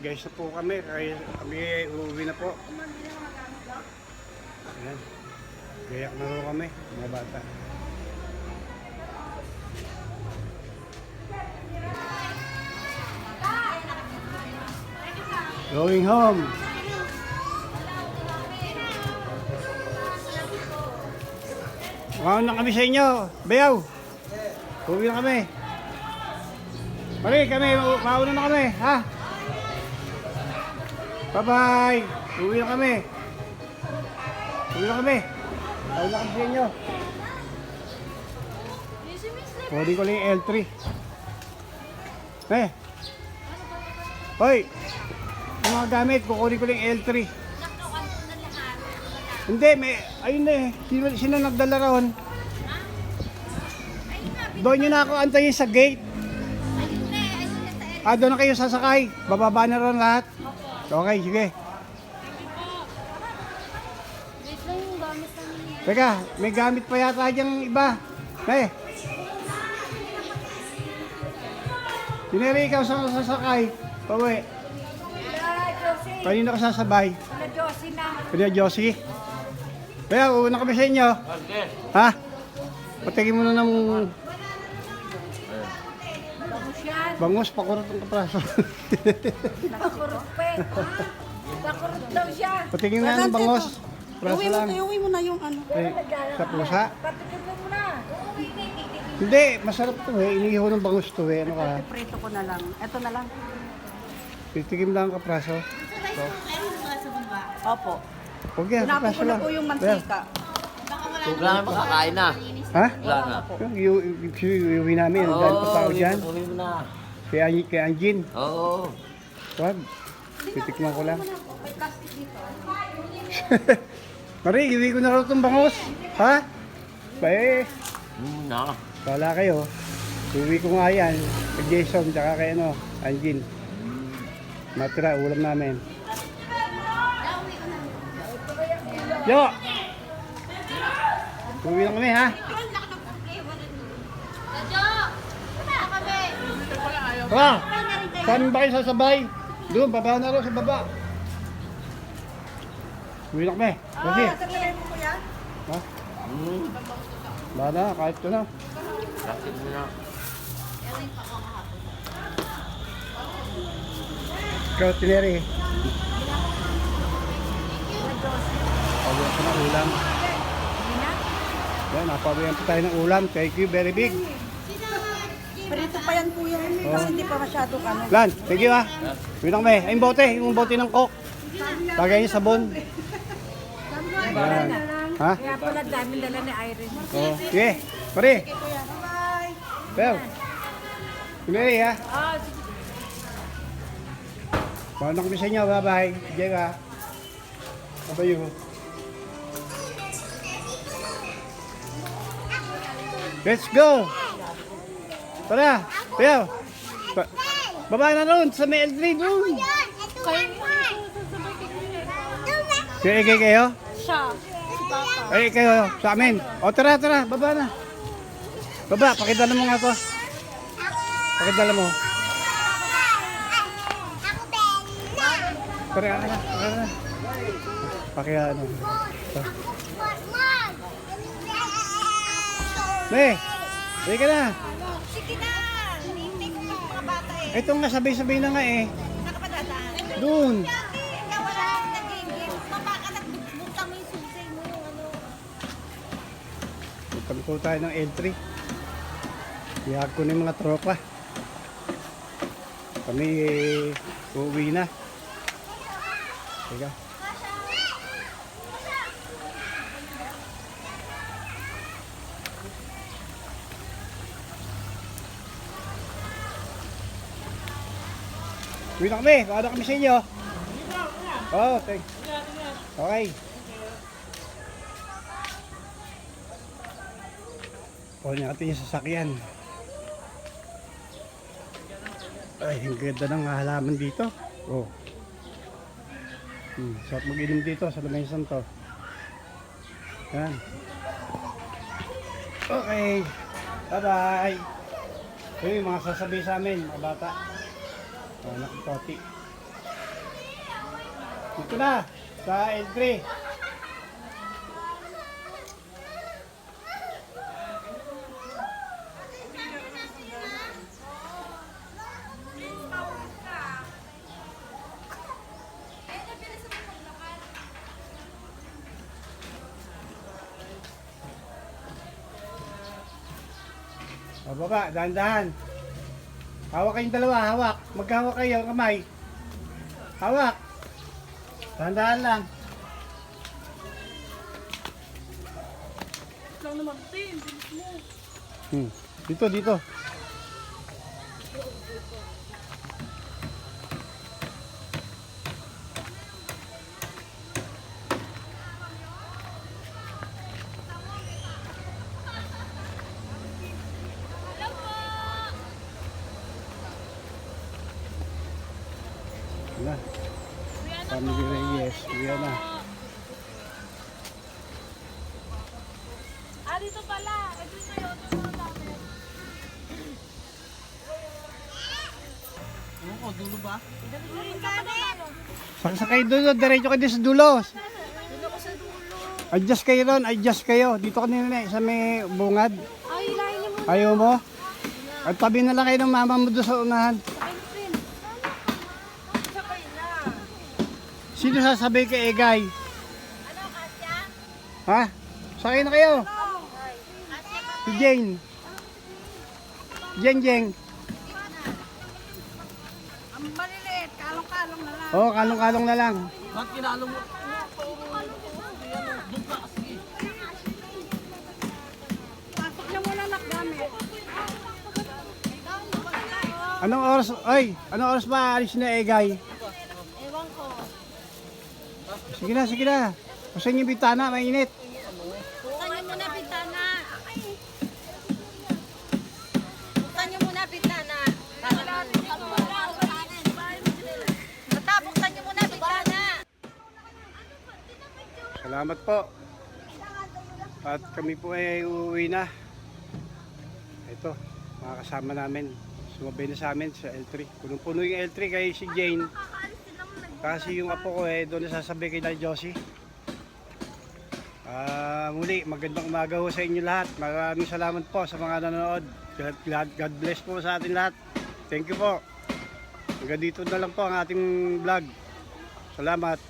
Guys na po kami, kaya kami uuwi na po. Ayan. Gayak na rin kami, mga bata. Going home. Makaon na kami sa inyo. Bayaw. Uuwi na kami. Pare, kami, mauna na kami, ha? Bye-bye! Uwi na kami! Uwi na kami! Uwi na kami sa inyo! Kunin ko lang yung L3. Hoy! Yung mga gamit, kukunin ko lang yung L3. Hindi, ayun na eh. Sino nagdala ron? Doon nyo na ako antayin sa gate. Doon na kayo sasakay. Bababa na ron lahat. Okay, sige. Teka, may gamit pa yata diyang iba. Sineri, ikaw sasakay. Pauwi. Kanina ka sasabay? Pala Josie na. Pala Josie? Kaya, uuna kami sa inyo. Ha? Patigin mo na ng... Bangus, pakurot ang kapraso. Pakurot pa eh. Pakurot daw siya. Patigin na ng bangus. Praso lang. Iuwi mo na yung ano. Sa pusa? Patikin mo na. Hindi, masarap to eh. Iniiho ng bangus to eh. Ano ka? Prito ko na lang. Ito na lang. Titigim lang ang kapraso. Opo. Huwag yan, Pinapo kapraso ko na lang. po yung mantika. Wala na makakain na. Ha? Wala na. Iuwi namin. Dahil pa tao dyan. Uwi mo na. Kay Anjin. Oo. Huwag. Titikman ko lang. Mari, iuwi ko na rin itong bangus. Ha? Na. Wala kayo. Iuwi ko nga yan. Kay Jason, tsaka kay Anjin. Matira, ulam namin. Yo! Uwi na kami, ha? Tara! Saan ba kayo sasabay? Doon, baba na rin sa baba. Uwi na kami. Kasi. Sasabihin mo kuya? Ha? Bala, kahit ko na. Bakit mo na? Ikaw, Tineri. Pawihan ko ng ulam. Yan, napawihan pa tayo ng ulam. Thank you, very big. Prito pa yan kuya. Kasi hindi pa masyado kano. Lan, thank you ha. Uwi na kami. Ay, yung bote ng Coke. Tagay niya sabon. Yan. Ha? Kaya pala daming dala ni Irene. Oo. Sige, pare. Bye! Bel. Tineri ha. Sige. Paano kami sa inyo. Bye-bye. Diyan ka. Bye-bye. Let's go! Tara! Tayo! Baba na ron! Sa may L3 doon! Kaya kayo? Siya. Si Papa. Ay, kayo sa amin. O tara, tara! Baba na! Baba! Pakidala mo nga to. Pakidala mo. Tara, tara, tara. Pakiano. Ne! Sige ka na! Sige na! Hindi ko pa mga bata eh. Ito nga sabay-sabay na nga eh. Nakapadadaan. Doon! Kaya wala nag-game. Mabaka nagbukta mo yung susi mo. Pagpo tayo ng L3. Iyag ko na yung mga tropa. Kami uuwi na. Teka. Uwi na kami. Baka na kami sa inyo. Oo, thanks. Okay. Kunin natin yung sasakyan. Ay, ang ganda ng halaman dito. Oh. Sarap mag-inom dito sa Lumensan to. Yan. Okay. Bye-bye. Ito yung mga sasabi sa amin, mga bata. Anak ko, Toti. Dito na, sa L3. O baba, dahan-dahan. Hawak kayong dalawa, hawak. Maghawak kayo, kamay. Hawak. Dahan-dahan lang. Lang naman, Tin. Bilis mo. Dito, dito. Na. Family Reyes, uwi na. Ah, dito pala. Ito sa'yo. Ito mo namin. Ano ko, dulo ba? Sakay doon, diretso kayo sa dulo. Dito ko sa dulo. Adjust kayo ron, adjust kayo. Dito kanina na, sa may bungad. Ay, ilahin niyo muna. Ayaw mo? At tabi na lang kayo ng mama mo doon sa unahan. Sakay na, Tin. Sakay na. Sino sasabi kay Egay? Ano, Katya? Ha? Sakay na kayo. Katya ka. Si Jane. Jeng. Ang maliliit. Kalong-kalong na lang. Oo, kalong-kalong na lang. Ba't kinalo mo? Doon ka, sige. Pasok niyo muna nak gamit. Anong oras ba alis na Egay? Ewan ko. Sige na. Pasan yung bitana, mainit. Buksan niyo muna bintana. Buksan niyo muna bintana. Bata, buksan niyo muna bintana. Salamat po. At kami po ay uuwi na. Ito, mga kasama namin. Sumabay na sa amin sa L3. Punong-puno yung L3 kay si Jane. Kasi yung apo ko doon nasasabi kay na Josie. Muli, magandang umaga ho sa inyo lahat. Maraming salamat po sa mga nanonood. God bless po sa atin lahat. Thank you po. Hanggang dito na lang po ang ating vlog. Salamat.